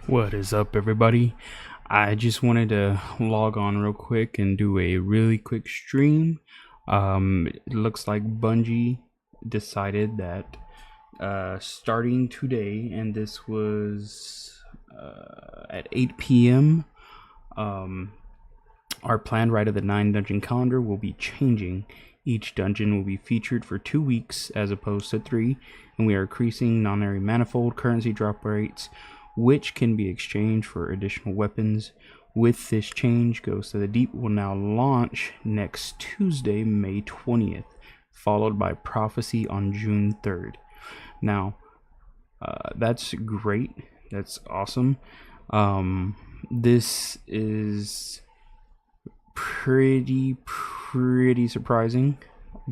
What is up, everybody? I just wanted to log on real quick and do a really quick stream. It looks like Bungie decided that starting today, and this was at 8 p.m., our planned Rite of the Nine dungeon calendar will be changing. Each dungeon will be featured for 2 weeks as opposed to 3, and we are increasing non-area manifold currency drop rates, which can be exchanged for additional weapons. With this change, Ghost of the Deep will now launch next Tuesday, May 20th, followed by Prophecy on June 3rd. Now, that's great. That's awesome. This is pretty surprising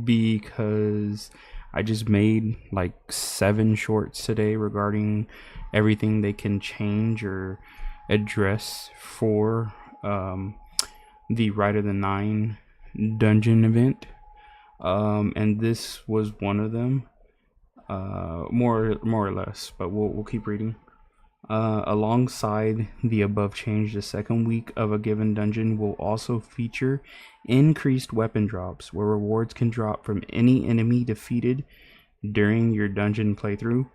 because I just made like 7 shorts today regarding everything they can change or address for the Rite of the Nine dungeon event, and this was one of them, more or less, but we'll keep reading. Alongside the above change, the second week of a given dungeon will also feature increased weapon drops, where rewards can drop from any enemy defeated during your dungeon playthrough.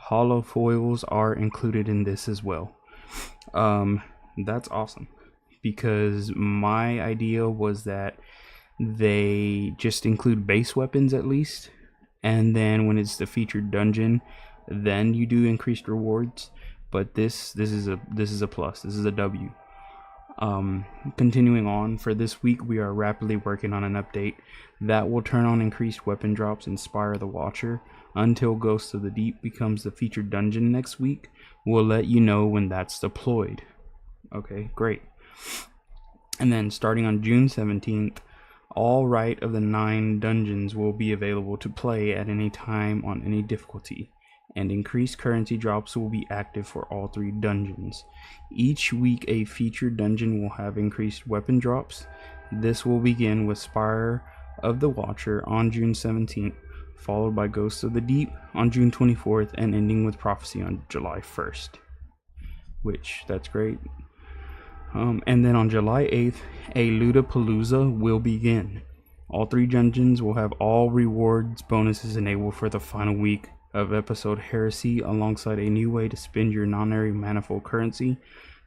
Hollow foils are included in this as well. That's awesome, because my idea was that they just include base weapons at least, and then when it's the featured dungeon, then you do increased rewards. But this is a plus. This is a W. Continuing on, for this week, we are rapidly working on an update that will turn on increased weapon drops and Inspire the Watcher until Ghost of the Deep becomes the featured dungeon next week. We'll let you know when that's deployed. Okay, great. And then starting on June 17th, all Rite of the Nine dungeons will be available to play at any time on any difficulty, and increased currency drops will be active for all 3 dungeons. Each week, a featured dungeon will have increased weapon drops. This will begin with Spire of the Watcher on June 17th, followed by Ghost of the Deep on June 24th, and ending with Prophecy on July 1st. Which, that's great. And then on July 8th, a Ludapalooza will begin. All 3 dungeons will have all rewards bonuses enabled for the final week of episode Heresy, alongside a new way to spend your non-area manifold currency.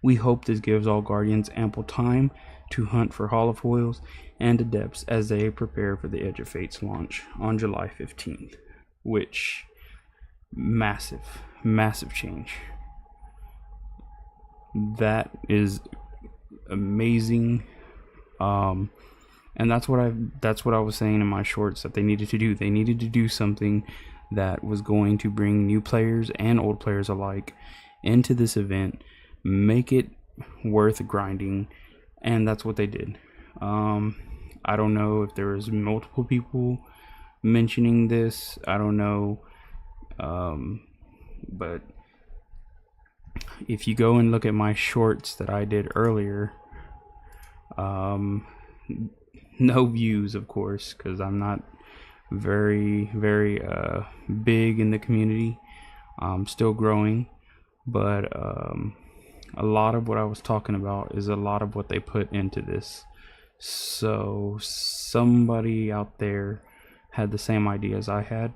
We hope this gives all Guardians ample time to hunt for holofoils and adepts as they prepare for the Edge of Fate's launch on July 15th, which massive change. That is amazing. And that's what I was saying in my shorts that they needed to do. They needed to do something that was going to bring new players and old players alike into this event, make it worth grinding, and that's what they did. I don't know if there was multiple people mentioning this. I don't know, but if you go and look at my shorts that I did earlier, no views, of course, because I'm not very big in the community. I'm still growing, but a lot of what I was talking about is a lot of what they put into this. So somebody out there had the same idea as I had,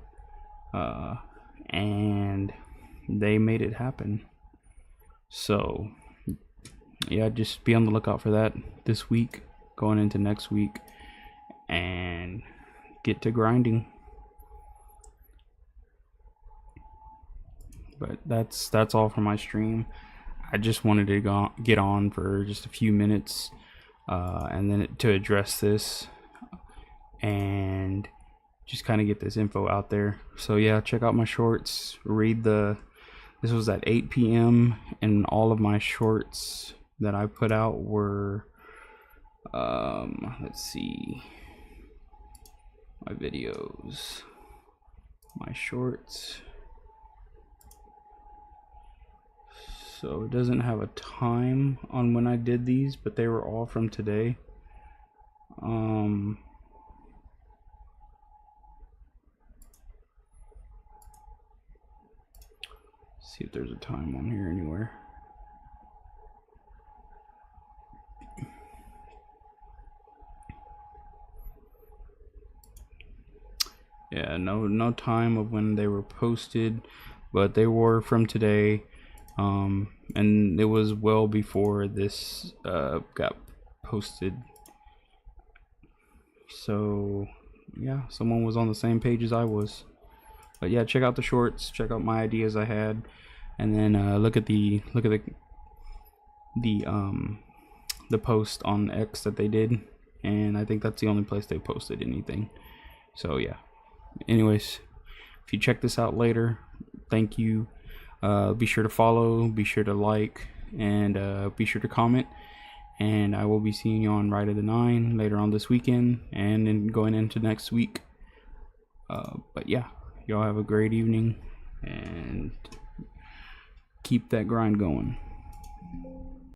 and they made it happen. So yeah, just be on the lookout for that this week, going into next week, and get to grinding. But that's all for my stream. I just wanted to get on for just a few minutes, and then to address this and just kind of get this info out there. So yeah, check out my shorts. This was at 8 p.m. and all of my shorts that I put out were let's see, my videos, my shorts. So it doesn't have a time on when I did these, but they were all from today. See if there's a time on here anywhere. Yeah, no time of when they were posted, but they were from today. And it was well before this got posted. So yeah, someone was on the same page as I was. But yeah, check out the shorts, check out my ideas I had, and then look at the the post on X that they did, and I think that's the only place they posted anything. So yeah. Anyways, if you check this out later, thank you. Be sure to follow, be sure to like, and be sure to comment. And I will be seeing you on Ride of the Nine later on this weekend and then going into next week. But yeah, y'all have a great evening and keep that grind going.